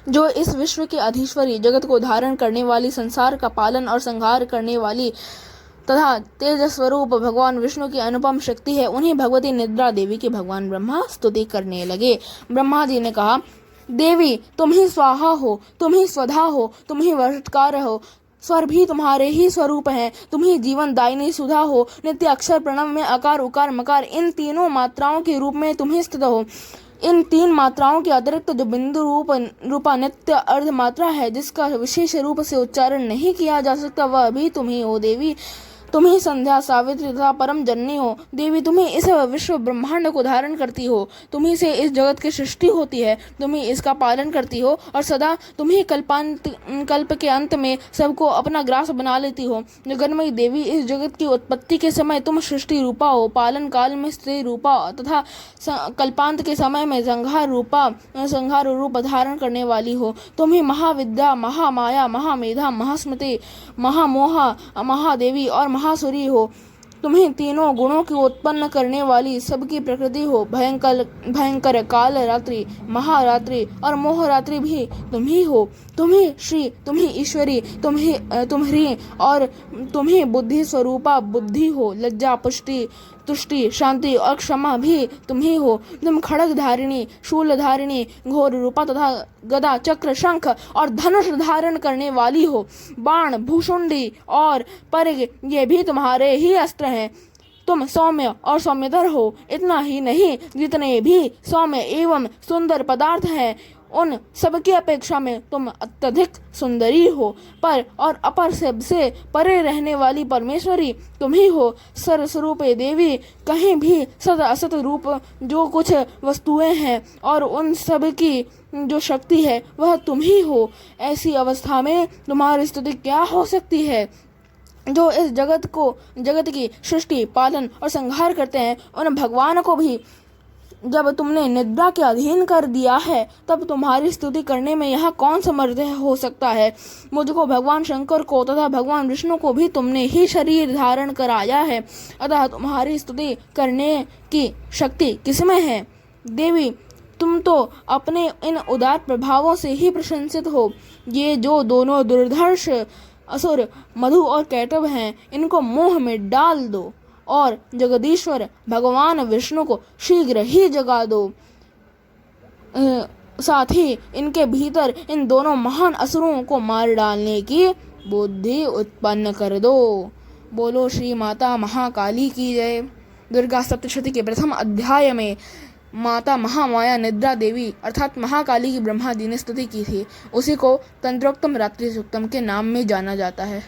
जो इस विश्व की अधीश्वरी, जगत को धारण करने वाली, संसार का पालन और संहार करने वाली तथा तेज स्वरूप भगवान विष्णु की अनुपम शक्ति है, उन्हीं भगवती निद्रा देवी की भगवान ब्रह्मा स्तुति करने लगे। ब्रह्मा जी ने कहा, देवी तुम ही स्वाहा हो, तुम ही स्वधा हो, तुम ही वषटकार हो, स्वर भी तुम्हारे ही स्वरूप हैं, तुम ही जीवन दायिनी सुधा हो, नित्य अक्षर प्रणव में अकार उकार मकार, इन तीनों मात्राओं के रूप में तुम ही स्थित हो। इन तीन मात्राओं के अतिरिक्त जो बिंदु रूपा नित्य अर्ध मात्रा है, जिसका विशेष रूप से उच्चारण नहीं किया जा सकता, वह भी तुम ही हो। देवी तुम ही संध्या, सावित्री तथा परम जननी हो। देवी तुम ही इस विश्व ब्रह्मांड को धारण करती हो, तुम ही से इस जगत की सृष्टि होती है, तुम ही इसका पालन करती हो और सदा तुम ही कल्प के अंत में सबको अपना ग्रास बना लेती हो। जगन्मयी देवी, इस जगत की उत्पत्ति के समय तुम सृष्टि रूपा हो, पालन काल में स्त्री रूपा तथा कल्पांत के समय में संहार रूप धारण करने वाली हो। तुम ही महाविद्या, महामाया, महामेधा, महास्मृति, महामोहा, महादेवी और महासुरी हो। तुम्हें तीनों गुणों की उत्पन्न करने वाली सबकी प्रकृति हो। भयंकर काल रात्रि, महारात्रि और मोहरात्रि भी तुम ही हो। तुम्ही श्री, तुम्ही ईश्वरी, तुम्ही और तुम्ही बुद्धि स्वरूपा बुद्धि हो। लज्जा, पुष्टि, तुष्टि, शांति और क्षमा भी तुम ही हो। तुम खड़ग धारिणी, शूल धारिणी, घोर रूपा तथा गदा, चक्र, शंख और धनुष धारण करने वाली हो। बाण, भूषुंडी और परिग ये भी तुम्हारे ही अस्त्र हैं। तुम सौम्य और सौम्यतर हो। इतना ही नहीं, जितने भी सौम्य एवं सुंदर पदार्थ हैं, उन सबकी अपेक्षा में तुम अत्यधिक सुंदरी हो। पर और अपर से परे रहने वाली परमेश्वरी तुम ही हो। सर्वस्वरूपे देवी, कहीं भी सत असत रूप जो कुछ वस्तुएं हैं और उन सब की जो शक्ति है वह तुम ही हो। ऐसी अवस्था में तुम्हारी स्तुति क्या हो सकती है? जो इस जगत की सृष्टि, पालन और संहार करते हैं, उन भगवान को भी जब तुमने निद्रा के अधीन कर दिया है, तब तुम्हारी स्तुति करने में यहाँ कौन समर्थ हो सकता है? मुझको, भगवान शंकर को तथा भगवान विष्णु को भी तुमने ही शरीर धारण कराया है, अतः तुम्हारी स्तुति करने की शक्ति किसमें है? देवी तुम तो अपने इन उदार प्रभावों से ही प्रशंसित हो। ये जो दोनों दुर्धर्ष असुर मधु और कैटव हैं, इनको मोह में डाल दो और जगदीश्वर भगवान विष्णु को शीघ्र ही जगा दो। साथ ही इनके भीतर इन दोनों महान असुरों को मार डालने की बुद्धि उत्पन्न कर दो। बोलो श्री माता महाकाली की जय। दुर्गा सप्तशती के प्रथम अध्याय में माता महामाया निद्रा देवी अर्थात महाकाली की ब्रह्मा जी ने स्तुति की थी। उसी को तंत्रोक्तम रात्रि सूक्तम के नाम में जाना जाता है।